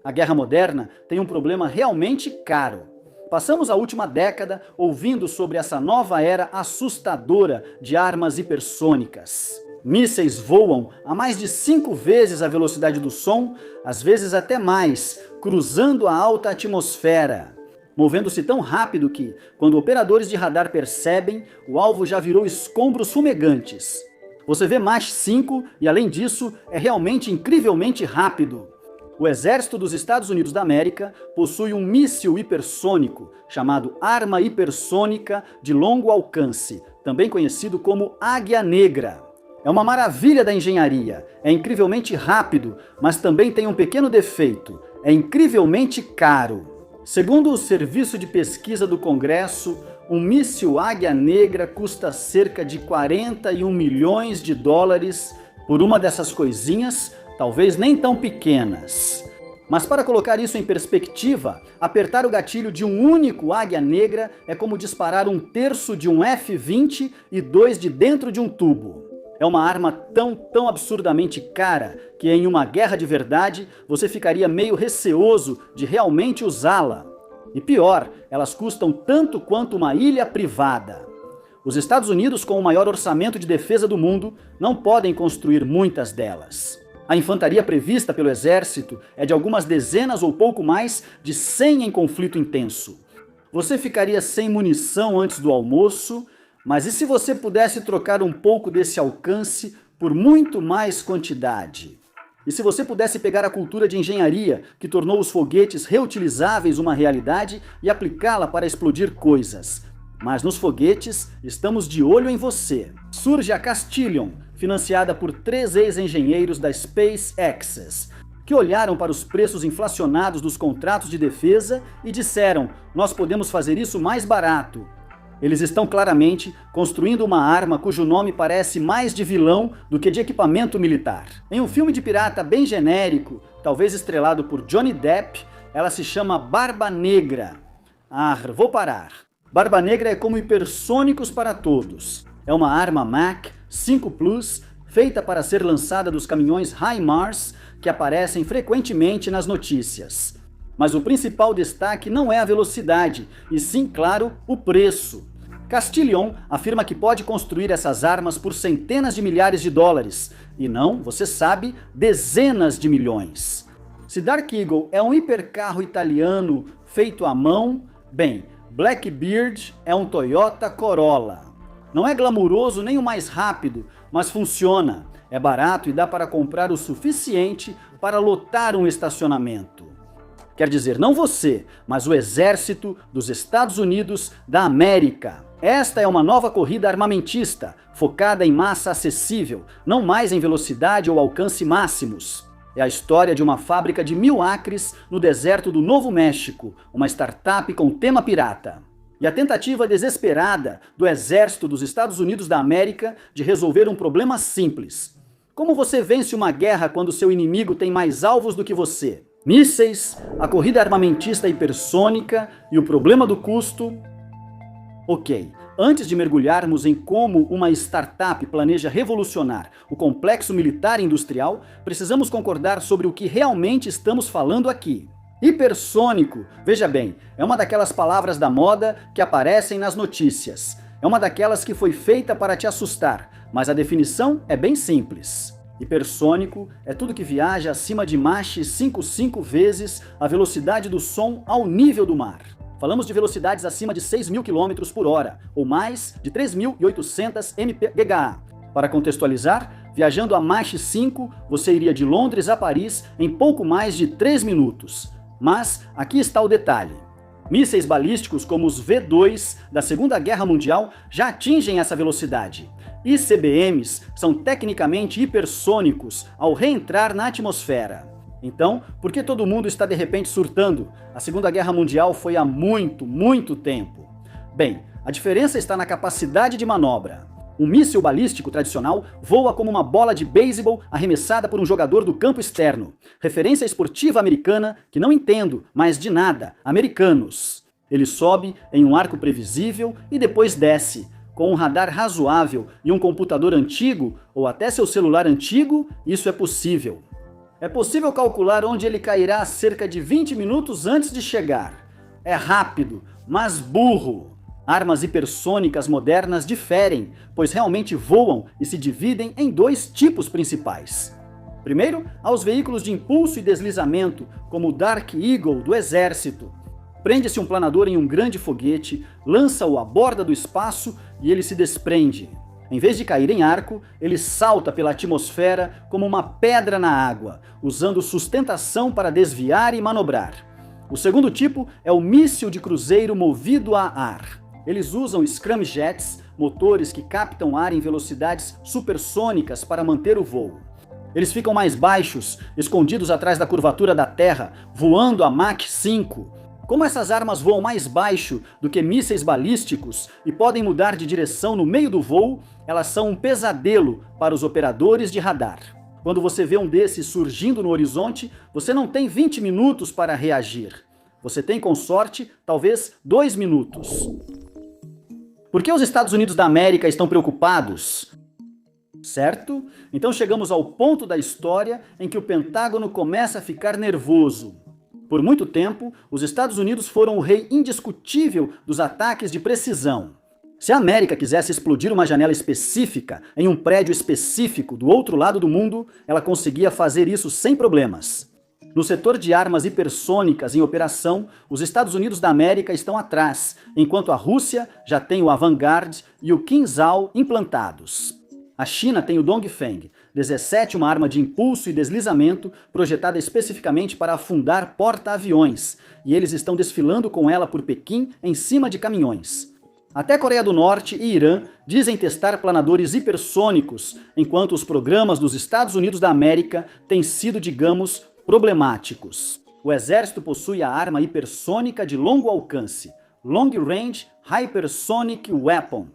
A guerra moderna tem um problema realmente caro. Passamos a última década ouvindo sobre essa nova era assustadora de armas hipersônicas. Mísseis voam a mais de 5 vezes a velocidade do som, às vezes até mais, cruzando a alta atmosfera, movendo-se tão rápido que, quando operadores de radar percebem, o alvo já virou escombros fumegantes. Você vê Mach 5 e, além disso, é realmente incrivelmente rápido. O Exército dos Estados Unidos da América possui um míssil hipersônico chamado Arma Hipersônica de Longo Alcance, também conhecido como Águia Negra. É uma maravilha da engenharia, é incrivelmente rápido, mas também tem um pequeno defeito, é incrivelmente caro. Segundo o Serviço de Pesquisa do Congresso, um míssil Águia Negra custa cerca de 41 milhões de dólares por uma dessas coisinhas, talvez nem tão pequenas. Mas para colocar isso em perspectiva, apertar o gatilho de um único Águia Negra é como disparar 1/3 de um F-20 e 2 de dentro de um tubo. É uma arma tão absurdamente cara que em uma guerra de verdade você ficaria meio receoso de realmente usá-la. E pior, elas custam tanto quanto uma ilha privada. Os Estados Unidos, com o maior orçamento de defesa do mundo, não podem construir muitas delas. A infantaria prevista pelo exército é de algumas dezenas ou pouco mais de 100 em conflito intenso. Você ficaria sem munição antes do almoço, mas e se você pudesse trocar um pouco desse alcance por muito mais quantidade? E se você pudesse pegar a cultura de engenharia que tornou os foguetes reutilizáveis uma realidade e aplicá-la para explodir coisas? Mas nos foguetes, estamos de olho em você. Surge a Castilion, financiada por 3 ex-engenheiros da SpaceX, que olharam para os preços inflacionados dos contratos de defesa e disseram: nós podemos fazer isso mais barato. Eles estão claramente construindo uma arma cujo nome parece mais de vilão do que de equipamento militar. Em um filme de pirata bem genérico, talvez estrelado por Johnny Depp, ela se chama Barba Negra. Vou parar. Barba Negra é como hipersônicos para todos. É uma arma Mach 5 Plus, feita para ser lançada dos caminhões HIMARS que aparecem frequentemente nas notícias. Mas o principal destaque não é a velocidade, e sim, claro, o preço. Castilion afirma que pode construir essas armas por centenas de milhares de dólares, e não, você sabe, dezenas de milhões. Se Dark Eagle é um hipercarro italiano feito à mão, bem, Blackbeard é um Toyota Corolla. Não é glamuroso nem o mais rápido, mas funciona, é barato e dá para comprar o suficiente para lotar um estacionamento. Quer dizer, não você, mas o exército dos Estados Unidos da América. Esta é uma nova corrida armamentista, focada em massa acessível, não mais em velocidade ou alcance máximos. É a história de uma fábrica de 1000 acres no deserto do Novo México, uma startup com tema pirata. E a tentativa desesperada do exército dos Estados Unidos da América de resolver um problema simples. Como você vence uma guerra quando seu inimigo tem mais alvos do que você? Mísseis, a corrida armamentista hipersônica e o problema do custo? Ok, antes de mergulharmos em como uma startup planeja revolucionar o complexo militar e industrial, precisamos concordar sobre o que realmente estamos falando aqui. Hipersônico, veja bem, é uma daquelas palavras da moda que aparecem nas notícias. É uma daquelas que foi feita para te assustar, mas a definição é bem simples. Hipersônico é tudo que viaja acima de Mach 5 vezes a velocidade do som ao nível do mar. Falamos de velocidades acima de 6.000 km por hora, ou mais de 3.800 mph. Para contextualizar, viajando a Mach 5, você iria de Londres a Paris em pouco mais de 3 minutos. Mas aqui está o detalhe. Mísseis balísticos como os V2 da Segunda Guerra Mundial já atingem essa velocidade. ICBMs são tecnicamente hipersônicos ao reentrar na atmosfera. Então, por que todo mundo está de repente surtando? A Segunda Guerra Mundial foi há muito tempo. Bem, a diferença está na capacidade de manobra. Um míssil balístico tradicional voa como uma bola de beisebol arremessada por um jogador do campo externo. Referência esportiva americana que não entendo, mas de nada, americanos. Ele sobe em um arco previsível e depois desce. Com um radar razoável e um computador antigo, ou até seu celular antigo, isso é possível. É possível calcular onde ele cairá cerca de 20 minutos antes de chegar. É rápido, mas burro. Armas hipersônicas modernas diferem, pois realmente voam e se dividem em dois tipos principais. Primeiro, há os veículos de impulso e deslizamento, como o Dark Eagle do Exército. Prende-se um planador em um grande foguete, lança-o à borda do espaço e ele se desprende. Em vez de cair em arco, ele salta pela atmosfera como uma pedra na água, usando sustentação para desviar e manobrar. O segundo tipo é o míssil de cruzeiro movido a ar. Eles usam scramjets, motores que captam ar em velocidades supersônicas para manter o voo. Eles ficam mais baixos, escondidos atrás da curvatura da Terra, voando a Mach 5. Como essas armas voam mais baixo do que mísseis balísticos e podem mudar de direção no meio do voo, elas são um pesadelo para os operadores de radar. Quando você vê um desses surgindo no horizonte, você não tem 20 minutos para reagir. Você tem, com sorte, talvez 2 minutos. Por que os Estados Unidos da América estão preocupados? Certo? Então chegamos ao ponto da história em que o Pentágono começa a ficar nervoso. Por muito tempo, os Estados Unidos foram o rei indiscutível dos ataques de precisão. Se a América quisesse explodir uma janela específica em um prédio específico do outro lado do mundo, ela conseguia fazer isso sem problemas. No setor de armas hipersônicas em operação, os Estados Unidos da América estão atrás, enquanto a Rússia já tem o Avangard e o Kinzhal implantados. A China tem o Dongfeng, 17, uma arma de impulso e deslizamento projetada especificamente para afundar porta-aviões, e eles estão desfilando com ela por Pequim em cima de caminhões. Até Coreia do Norte e Irã dizem testar planadores hipersônicos, enquanto os programas dos Estados Unidos da América têm sido, digamos, problemáticos. O exército possui a arma hipersônica de longo alcance, Long Range Hypersonic Weapon.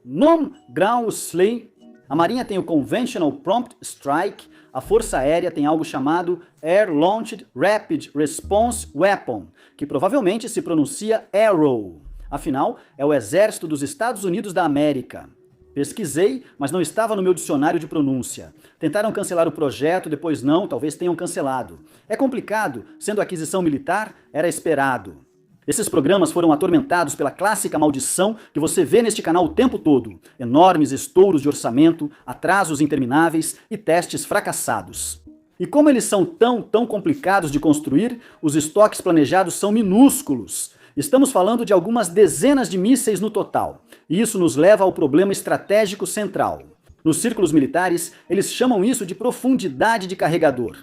Nom Ground Slee. A Marinha tem o Conventional Prompt Strike, a Força Aérea tem algo chamado Air Launched Rapid Response Weapon, que provavelmente se pronuncia Arrow. Afinal, é o Exército dos Estados Unidos da América. Pesquisei, mas não estava no meu dicionário de pronúncia. Tentaram cancelar o projeto, depois não, talvez tenham cancelado. É complicado, sendo aquisição militar, era esperado. Esses programas foram atormentados pela clássica maldição que você vê neste canal o tempo todo. Enormes estouros de orçamento, atrasos intermináveis e testes fracassados. E como eles são tão complicados de construir, os estoques planejados são minúsculos. Estamos falando de algumas dezenas de mísseis no total. E isso nos leva ao problema estratégico central. Nos círculos militares, eles chamam isso de profundidade de carregador.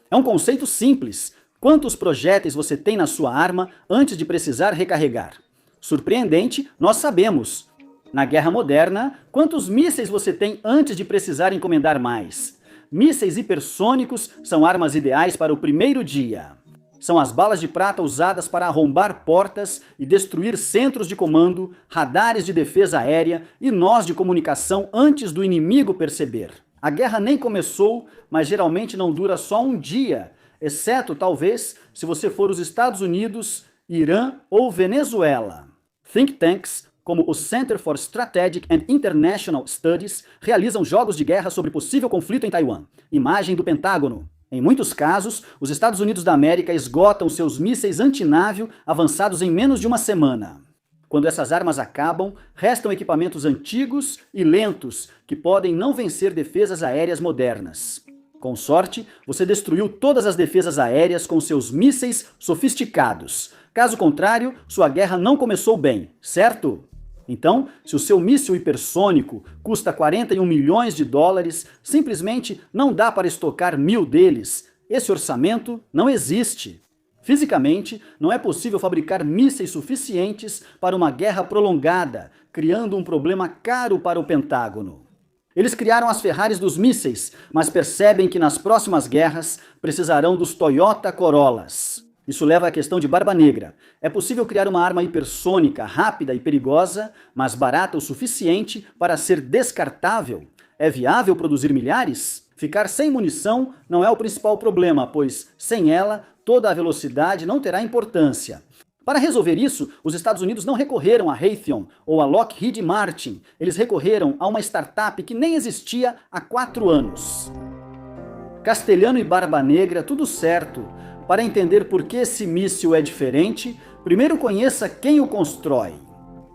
É um conceito simples. Quantos projéteis você tem na sua arma antes de precisar recarregar? Surpreendente, nós sabemos. Na guerra moderna, quantos mísseis você tem antes de precisar encomendar mais? Mísseis hipersônicos são armas ideais para o primeiro dia. São as balas de prata usadas para arrombar portas e destruir centros de comando, radares de defesa aérea e nós de comunicação antes do inimigo perceber. A guerra nem começou, mas geralmente não dura só um dia, exceto, talvez, se você for os Estados Unidos, Irã ou Venezuela. Think tanks, como o Center for Strategic and International Studies, realizam jogos de guerra sobre possível conflito em Taiwan. Imagem do Pentágono. Em muitos casos, os Estados Unidos da América esgotam seus mísseis antinávio avançados em menos de uma semana. Quando essas armas acabam, restam equipamentos antigos e lentos que podem não vencer defesas aéreas modernas. Com sorte, você destruiu todas as defesas aéreas com seus mísseis sofisticados. Caso contrário, sua guerra não começou bem, certo? Então, se o seu míssil hipersônico custa 41 milhões de dólares, simplesmente não dá para estocar 1000 deles. Esse orçamento não existe. Fisicamente, não é possível fabricar mísseis suficientes para uma guerra prolongada, criando um problema caro para o Pentágono. Eles criaram as Ferraris dos mísseis, mas percebem que nas próximas guerras precisarão dos Toyota Corollas. Isso leva à questão de Barba Negra. É possível criar uma arma hipersônica, rápida e perigosa, mas barata o suficiente para ser descartável? É viável produzir milhares? Ficar sem munição não é o principal problema, pois, sem ela, toda a velocidade não terá importância. Para resolver isso, os Estados Unidos não recorreram a Raytheon ou a Lockheed Martin. Eles recorreram a uma startup que nem existia há 4 anos. Castelhano e Barba Negra, tudo certo. Para entender por que esse míssil é diferente, primeiro conheça quem o constrói.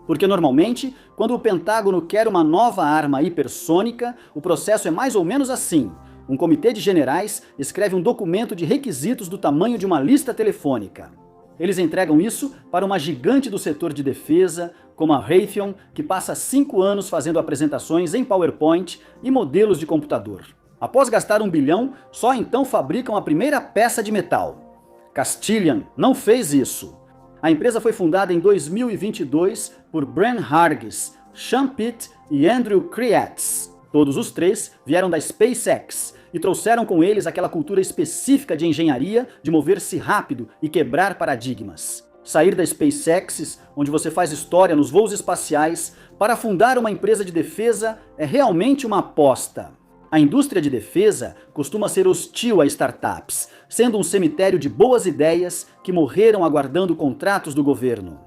Porque normalmente, quando o Pentágono quer uma nova arma hipersônica, o processo é mais ou menos assim. Um comitê de generais escreve um documento de requisitos do tamanho de uma lista telefônica. Eles entregam isso para uma gigante do setor de defesa, como a Raytheon, que passa 5 anos fazendo apresentações em PowerPoint e modelos de computador. Após gastar 1 bilhão, só então fabricam a primeira peça de metal. Castilian não fez isso. A empresa foi fundada em 2022 por Bren Hargis, Sean Pitt e Andrew Kriatz. Todos os três vieram da SpaceX e trouxeram com eles aquela cultura específica de engenharia, de mover-se rápido e quebrar paradigmas. Sair da SpaceX, onde você faz história nos voos espaciais, para fundar uma empresa de defesa é realmente uma aposta. A indústria de defesa costuma ser hostil a startups, sendo um cemitério de boas ideias que morreram aguardando contratos do governo.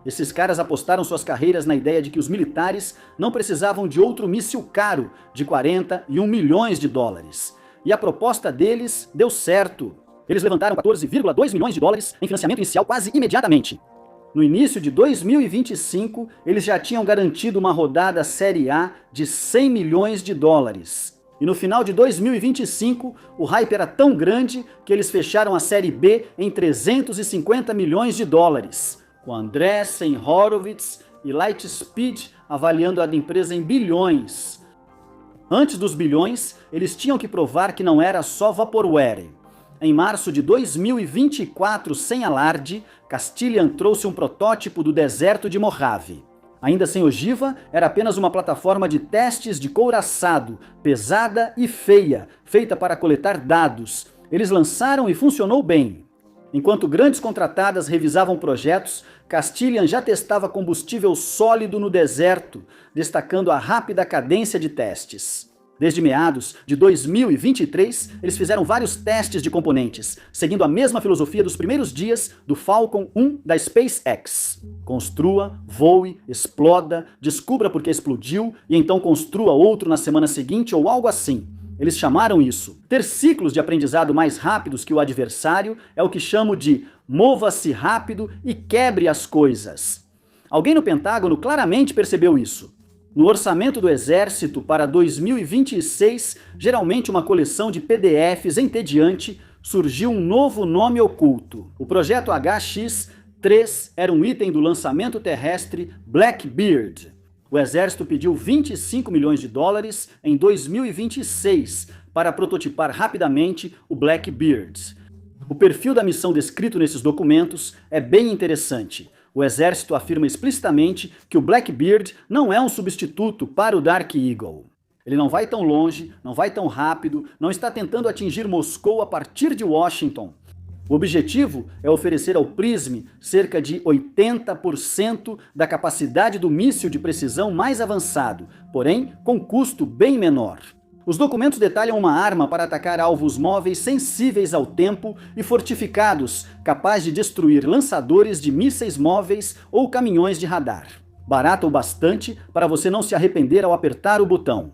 Esses caras apostaram suas carreiras na ideia de que os militares não precisavam de outro míssil caro de 41 milhões de dólares. E a proposta deles deu certo. Eles levantaram 14,2 milhões de dólares em financiamento inicial quase imediatamente. No início de 2025, eles já tinham garantido uma rodada Série A de 100 milhões de dólares. E no final de 2025, o hype era tão grande que eles fecharam a Série B em 350 milhões de dólares. Com Andreessen Horowitz e Lightspeed avaliando a empresa em bilhões. Antes dos bilhões, eles tinham que provar que não era só vaporware. Em março de 2024, sem alarde, Castilian trouxe um protótipo do deserto de Mojave. Ainda sem ogiva, era apenas uma plataforma de testes de couraçado, pesada e feia, feita para coletar dados. Eles lançaram e funcionou bem. Enquanto grandes contratadas revisavam projetos, Castilian já testava combustível sólido no deserto, destacando a rápida cadência de testes. Desde meados de 2023, eles fizeram vários testes de componentes, seguindo a mesma filosofia dos primeiros dias do Falcon 1 da SpaceX. Construa, voe, exploda, descubra por que explodiu e então construa outro na semana seguinte ou algo assim. Eles chamaram isso. Ter ciclos de aprendizado mais rápidos que o adversário é o que chamo de mova-se rápido e quebre as coisas. Alguém no Pentágono claramente percebeu isso. No orçamento do Exército para 2026, geralmente uma coleção de PDFs entediante, surgiu um novo nome oculto. O projeto HX-3 era um item do lançamento terrestre Blackbird. O Exército pediu 25 milhões de dólares em 2026 para prototipar rapidamente o Blackbird. O perfil da missão descrito nesses documentos é bem interessante. O Exército afirma explicitamente que o Blackbird não é um substituto para o Dark Eagle. Ele não vai tão longe, não vai tão rápido, não está tentando atingir Moscou a partir de Washington. O objetivo é oferecer ao PRISM cerca de 80% da capacidade do míssil de precisão mais avançado, porém com custo bem menor. Os documentos detalham uma arma para atacar alvos móveis sensíveis ao tempo e fortificados, capaz de destruir lançadores de mísseis móveis ou caminhões de radar. Barato o bastante para você não se arrepender ao apertar o botão.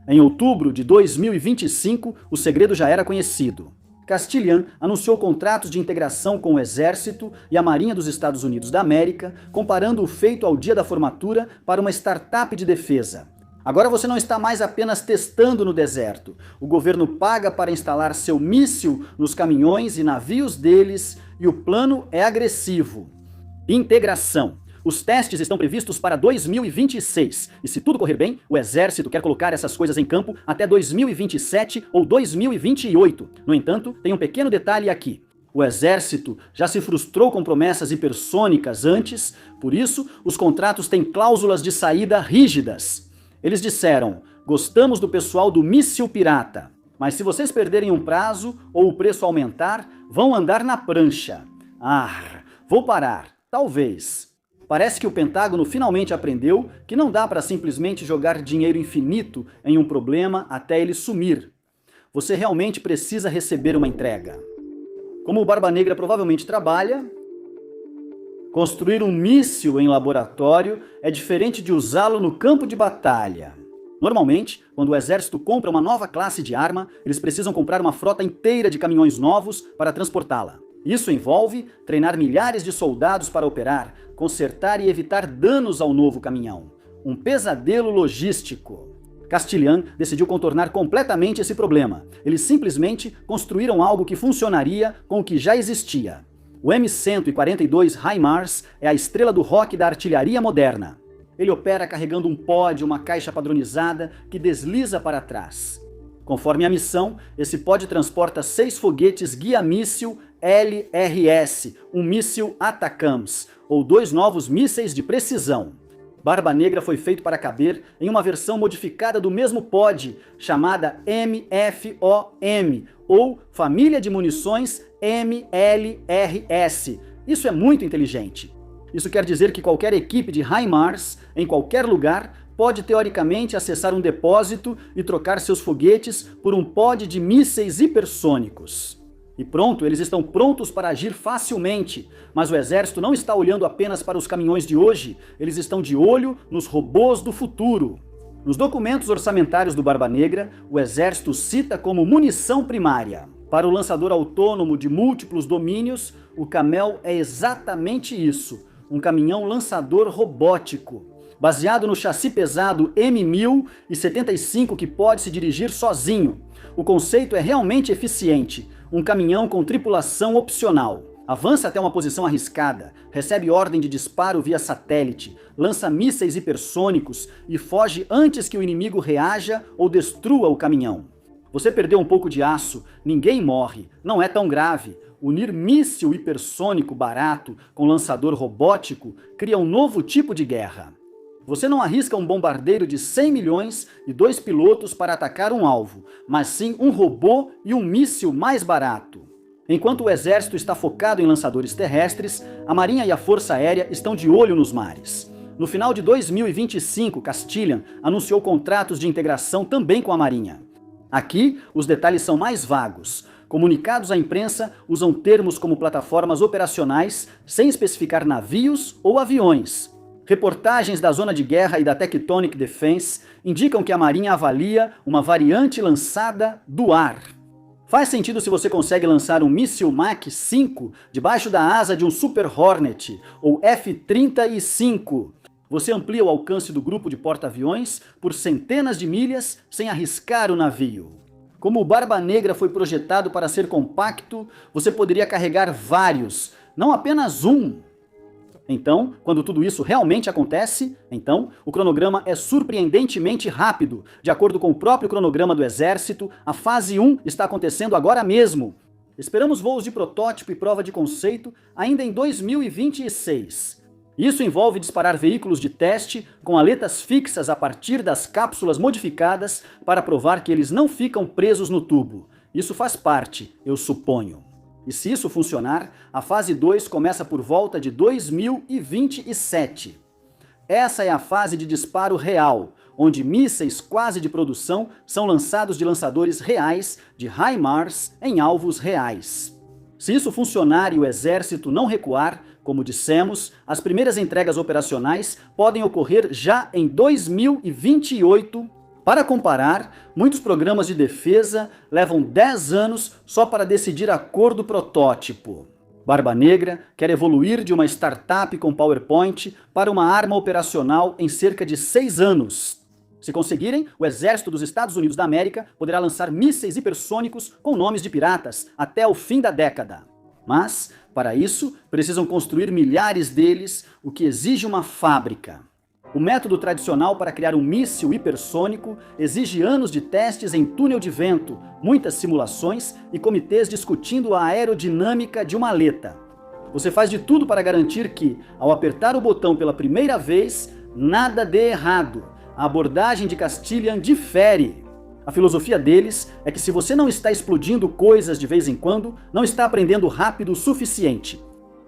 Em outubro de 2025, o segredo já era conhecido. Castilian anunciou contratos de integração com o Exército e a Marinha dos Estados Unidos da América, comparando o feito ao dia da formatura para uma startup de defesa. Agora você não está mais apenas testando no deserto. O governo paga para instalar seu míssil nos caminhões e navios deles e o plano é agressivo. Integração. Os testes estão previstos para 2026 e, se tudo correr bem, o Exército quer colocar essas coisas em campo até 2027 ou 2028. No entanto, tem um pequeno detalhe aqui. O Exército já se frustrou com promessas hipersônicas antes, por isso, os contratos têm cláusulas de saída rígidas. Eles disseram: gostamos do pessoal do míssil pirata, mas se vocês perderem um prazo ou o preço aumentar, vão andar na prancha. Vou parar. Talvez. Parece que o Pentágono finalmente aprendeu que não dá para simplesmente jogar dinheiro infinito em um problema até ele sumir. Você realmente precisa receber uma entrega. Como o Barba Negra provavelmente trabalha, construir um míssil em laboratório é diferente de usá-lo no campo de batalha. Normalmente, quando o exército compra uma nova classe de arma, eles precisam comprar uma frota inteira de caminhões novos para transportá-la. Isso envolve treinar milhares de soldados para operar, consertar e evitar danos ao novo caminhão. Um pesadelo logístico. Castilian decidiu contornar completamente esse problema. Eles simplesmente construíram algo que funcionaria com o que já existia. O M142 HIMARS é a estrela do rock da artilharia moderna. Ele opera carregando um pod, uma caixa padronizada que desliza para trás. Conforme a missão, esse pod transporta 6 foguetes guia-míssil LRS, um míssil ATACMS, ou 2 novos mísseis de precisão. Barba Negra foi feito para caber em uma versão modificada do mesmo pod, chamada MFOM, ou Família de Munições MLRS. Isso é muito inteligente. Isso quer dizer que qualquer equipe de HIMARS, em qualquer lugar, pode teoricamente acessar um depósito e trocar seus foguetes por um pod de mísseis hipersônicos. E pronto, eles estão prontos para agir facilmente, mas o exército não está olhando apenas para os caminhões de hoje, eles estão de olho nos robôs do futuro. Nos documentos orçamentários do Barba Negra, o exército cita como munição primária. Para o lançador autônomo de múltiplos domínios, o Camel é exatamente isso, um caminhão lançador robótico, baseado no chassi pesado M1075 que pode se dirigir sozinho. O conceito é realmente eficiente, um caminhão com tripulação opcional. Avança até uma posição arriscada, recebe ordem de disparo via satélite, lança mísseis hipersônicos e foge antes que o inimigo reaja ou destrua o caminhão. Você perdeu um pouco de aço, ninguém morre, não é tão grave. Unir míssil hipersônico barato com lançador robótico cria um novo tipo de guerra. Você não arrisca um bombardeiro de 100 milhões e 2 pilotos para atacar um alvo, mas sim um robô e um míssil mais barato. Enquanto o exército está focado em lançadores terrestres, a Marinha e a Força Aérea estão de olho nos mares. No final de 2025, Castilian anunciou contratos de integração também com a Marinha. Aqui, os detalhes são mais vagos. Comunicados à imprensa usam termos como plataformas operacionais, sem especificar navios ou aviões. Reportagens da Zona de Guerra e da Tectonic Defense indicam que a Marinha avalia uma variante lançada do ar. Faz sentido se você consegue lançar um míssil Mach 5 debaixo da asa de um Super Hornet ou F-35. Você amplia o alcance do grupo de porta-aviões por centenas de milhas sem arriscar o navio. Como o Barba Negra foi projetado para ser compacto, você poderia carregar vários, não apenas um. Então, quando tudo isso realmente acontece, o cronograma é surpreendentemente rápido. De acordo com o próprio cronograma do Exército, a fase 1 está acontecendo agora mesmo. Esperamos voos de protótipo e prova de conceito ainda em 2026. Isso envolve disparar veículos de teste com aletas fixas a partir das cápsulas modificadas para provar que eles não ficam presos no tubo. Isso faz parte, eu suponho. E se isso funcionar, a fase 2 começa por volta de 2027. Essa é a fase de disparo real, onde mísseis quase de produção são lançados de lançadores reais de HIMARS em alvos reais. Se isso funcionar e o exército não recuar, como dissemos, as primeiras entregas operacionais podem ocorrer já em 2028. Para comparar, muitos programas de defesa levam 10 anos só para decidir a cor do protótipo. Barba Negra quer evoluir de uma startup com PowerPoint para uma arma operacional em cerca de 6 anos. Se conseguirem, o Exército dos Estados Unidos da América poderá lançar mísseis hipersônicos com nomes de piratas até o fim da década. Mas, para isso, precisam construir milhares deles, o que exige uma fábrica. O método tradicional para criar um míssil hipersônico exige anos de testes em túnel de vento, muitas simulações e comitês discutindo a aerodinâmica de uma aleta. Você faz de tudo para garantir que, ao apertar o botão pela primeira vez, nada dê errado. A abordagem de Castilian difere. A filosofia deles é que se você não está explodindo coisas de vez em quando, não está aprendendo rápido o suficiente.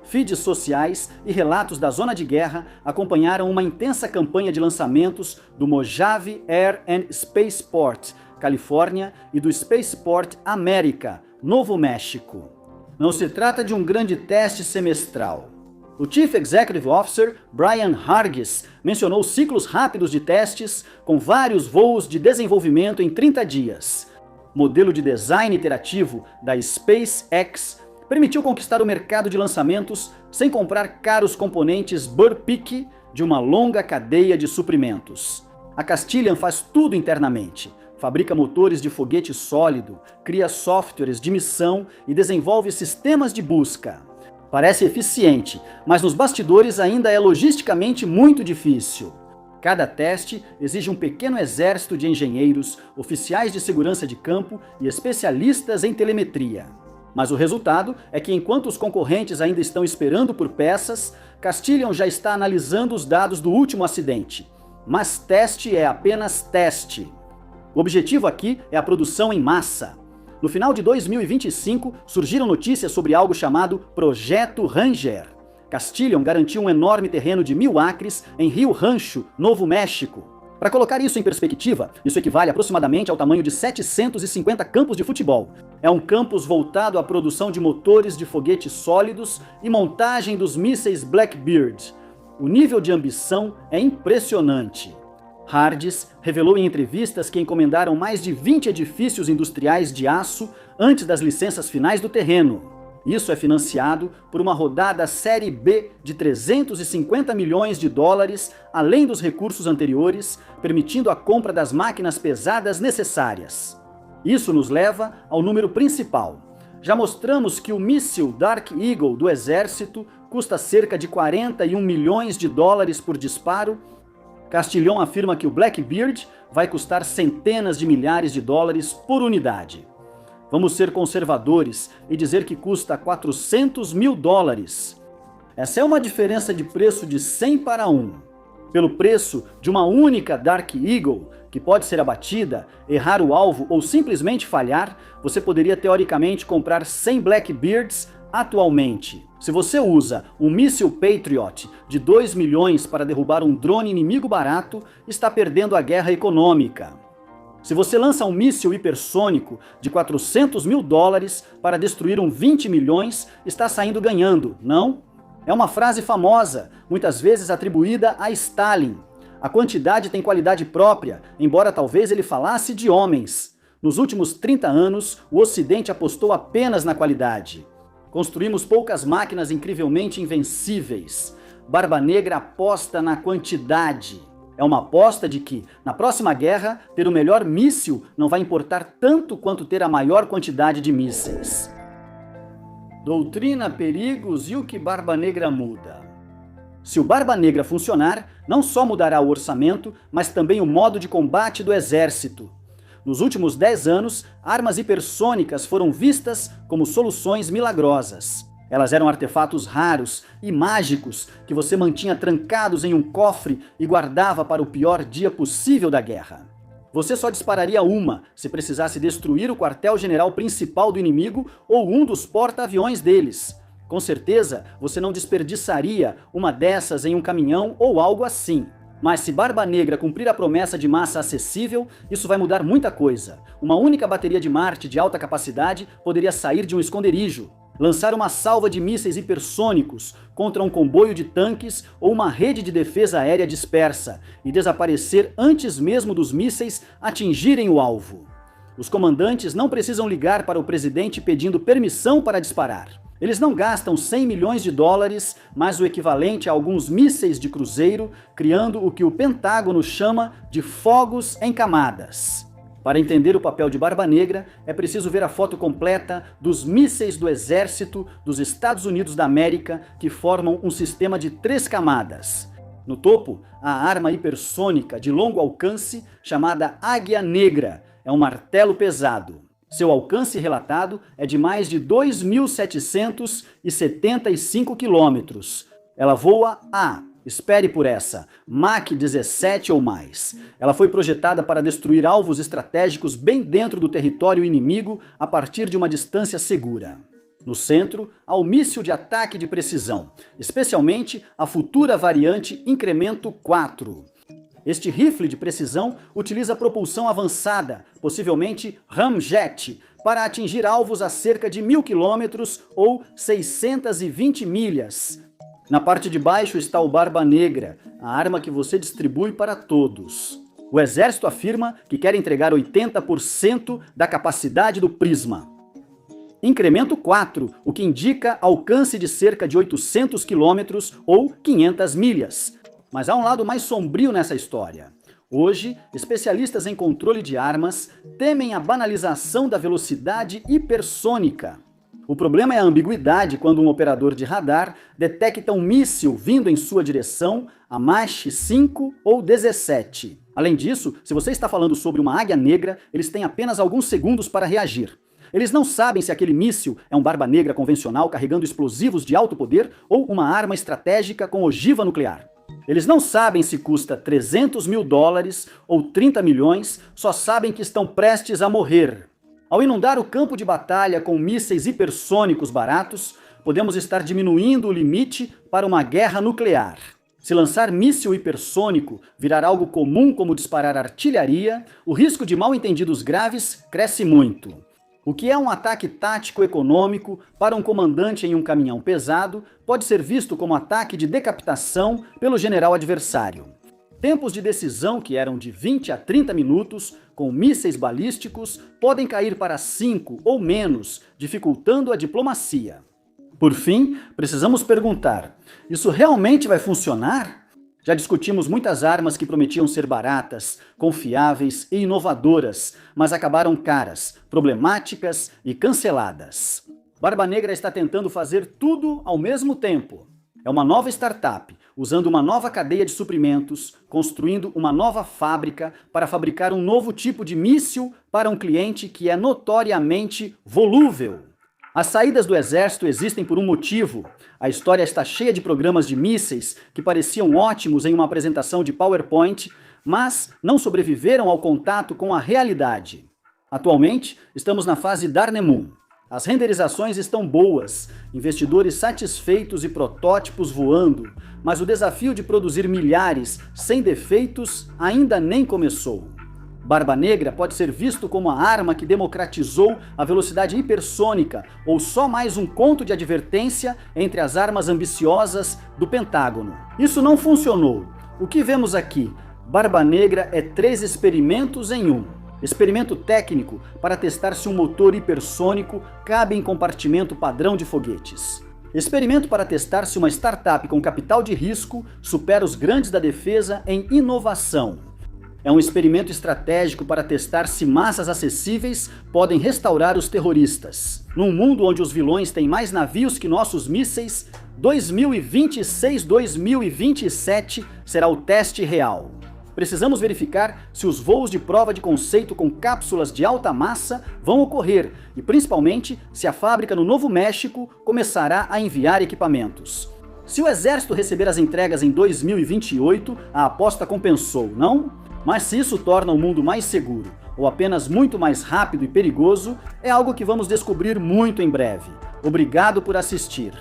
Feeds sociais e relatos da zona de guerra acompanharam uma intensa campanha de lançamentos do Mojave Air and Spaceport, Califórnia, e do Spaceport América, Novo México. Não se trata de um grande teste semestral. O Chief Executive Officer, Brian Hargis, mencionou ciclos rápidos de testes com vários voos de desenvolvimento em 30 dias. O modelo de design iterativo da SpaceX permitiu conquistar o mercado de lançamentos sem comprar caros componentes Burr-Pick de uma longa cadeia de suprimentos. A Castilian faz tudo internamente. Fabrica motores de foguete sólido, cria softwares de missão e desenvolve sistemas de busca. Parece eficiente, mas nos bastidores ainda é logisticamente muito difícil. Cada teste exige um pequeno exército de engenheiros, oficiais de segurança de campo e especialistas em telemetria. Mas o resultado é que enquanto os concorrentes ainda estão esperando por peças, Castilian já está analisando os dados do último acidente. Mas teste é apenas teste. O objetivo aqui é a produção em massa. No final de 2025, surgiram notícias sobre algo chamado Projeto Ranger. Castilian garantiu um enorme terreno de 1.000 acres em Rio Rancho, Novo México. Para colocar isso em perspectiva, isso equivale aproximadamente ao tamanho de 750 campos de futebol. É um campus voltado à produção de motores de foguetes sólidos e montagem dos mísseis Blackbird. O nível de ambição é impressionante. Hargis revelou em entrevistas que encomendaram mais de 20 edifícios industriais de aço antes das licenças finais do terreno. Isso é financiado por uma rodada Série B de 350 milhões de dólares, além dos recursos anteriores, permitindo a compra das máquinas pesadas necessárias. Isso nos leva ao número principal. Já mostramos que o míssil Dark Eagle do Exército custa cerca de 41 milhões de dólares por disparo. Castilian afirma que o Blackbird vai custar centenas de milhares de dólares por unidade. Vamos ser conservadores e dizer que custa 400 mil dólares. Essa é uma diferença de preço de 100 para 1. Pelo preço de uma única Dark Eagle, que pode ser abatida, errar o alvo ou simplesmente falhar, você poderia teoricamente comprar 100 Blackbirds atualmente. Se você usa um míssil Patriot de 2 milhões para derrubar um drone inimigo barato, está perdendo a guerra econômica. Se você lança um míssil hipersônico de 400 mil dólares para destruir um 20 milhões, está saindo ganhando, não? É uma frase famosa, muitas vezes atribuída a Stalin. A quantidade tem qualidade própria, embora talvez ele falasse de homens. Nos últimos 30 anos, o Ocidente apostou apenas na qualidade. Construímos poucas máquinas incrivelmente invencíveis. Barba Negra aposta na quantidade. É uma aposta de que, na próxima guerra, ter o melhor míssil não vai importar tanto quanto ter a maior quantidade de mísseis. Doutrina, perigos e o que Barba Negra muda. Se o Barba Negra funcionar, não só mudará o orçamento, mas também o modo de combate do exército. Nos últimos 10 anos, armas hipersônicas foram vistas como soluções milagrosas. Elas eram artefatos raros e mágicos que você mantinha trancados em um cofre e guardava para o pior dia possível da guerra. Você só dispararia uma se precisasse destruir o quartel-general principal do inimigo ou um dos porta-aviões deles. Com certeza, você não desperdiçaria uma dessas em um caminhão ou algo assim. Mas se Barba Negra cumprir a promessa de massa acessível, isso vai mudar muita coisa. Uma única bateria de Marte de alta capacidade poderia sair de um esconderijo, lançar uma salva de mísseis hipersônicos contra um comboio de tanques ou uma rede de defesa aérea dispersa e desaparecer antes mesmo dos mísseis atingirem o alvo. Os comandantes não precisam ligar para o presidente pedindo permissão para disparar. Eles não gastam 100 milhões de dólares, mas o equivalente a alguns mísseis de cruzeiro, criando o que o Pentágono chama de fogos em camadas. Para entender o papel de Barba Negra, é preciso ver a foto completa dos mísseis do Exército dos Estados Unidos da América, que formam um sistema de 3 camadas. No topo, a arma hipersônica de longo alcance, chamada Águia Negra, é um martelo pesado. Seu alcance relatado é de mais de 2.775 quilômetros. Ela voa a, espere por essa, Mach 17 ou mais. Ela foi projetada para destruir alvos estratégicos bem dentro do território inimigo a partir de uma distância segura. No centro, há o míssil de ataque de precisão, especialmente a futura variante Incremento 4. Este rifle de precisão utiliza propulsão avançada, possivelmente ramjet, para atingir alvos a cerca de 1.000 quilômetros ou 620 milhas. Na parte de baixo está o Barba Negra, a arma que você distribui para todos. O exército afirma que quer entregar 80% da capacidade do Prisma. Incremento 4, o que indica alcance de cerca de 800 quilômetros ou 500 milhas. Mas há um lado mais sombrio nessa história. Hoje, especialistas em controle de armas temem a banalização da velocidade hipersônica. O problema é a ambiguidade quando um operador de radar detecta um míssil vindo em sua direção a Mach 5 ou 17. Além disso, se você está falando sobre uma águia negra, eles têm apenas alguns segundos para reagir. Eles não sabem se aquele míssil é um Barba Negra convencional carregando explosivos de alto poder ou uma arma estratégica com ogiva nuclear. Eles não sabem se custa 300 mil dólares ou 30 milhões, só sabem que estão prestes a morrer. Ao inundar o campo de batalha com mísseis hipersônicos baratos, podemos estar diminuindo o limite para uma guerra nuclear. Se lançar míssil hipersônico virar algo comum como disparar artilharia, o risco de mal-entendidos graves cresce muito. O que é um ataque tático econômico para um comandante em um caminhão pesado pode ser visto como ataque de decapitação pelo general adversário. Tempos de decisão que eram de 20 a 30 minutos, com mísseis balísticos, podem cair para 5 ou menos, dificultando a diplomacia. Por fim, precisamos perguntar: isso realmente vai funcionar? Já discutimos muitas armas que prometiam ser baratas, confiáveis e inovadoras, mas acabaram caras, problemáticas e canceladas. Barba Negra está tentando fazer tudo ao mesmo tempo. É uma nova startup, usando uma nova cadeia de suprimentos, construindo uma nova fábrica para fabricar um novo tipo de míssil para um cliente que é notoriamente volúvel. As saídas do exército existem por um motivo. A história está cheia de programas de mísseis que pareciam ótimos em uma apresentação de PowerPoint, mas não sobreviveram ao contato com a realidade. Atualmente, estamos na fase Darnamum. As renderizações estão boas, investidores satisfeitos e protótipos voando, mas o desafio de produzir milhares sem defeitos ainda nem começou. Barba Negra pode ser visto como a arma que democratizou a velocidade hipersônica ou só mais um conto de advertência entre as armas ambiciosas do Pentágono. Isso não funcionou. O que vemos aqui? Barba Negra é 3 experimentos em um. Experimento técnico para testar se um motor hipersônico cabe em compartimento padrão de foguetes. Experimento para testar se uma startup com capital de risco supera os grandes da defesa em inovação. É um experimento estratégico para testar se massas acessíveis podem restaurar os terroristas. Num mundo onde os vilões têm mais navios que nossos mísseis, 2026-2027 será o teste real. Precisamos verificar se os voos de prova de conceito com cápsulas de alta massa vão ocorrer e, principalmente, se a fábrica no Novo México começará a enviar equipamentos. Se o exército receber as entregas em 2028, a aposta compensou, não? Mas se isso torna o mundo mais seguro ou apenas muito mais rápido e perigoso, é algo que vamos descobrir muito em breve. Obrigado por assistir.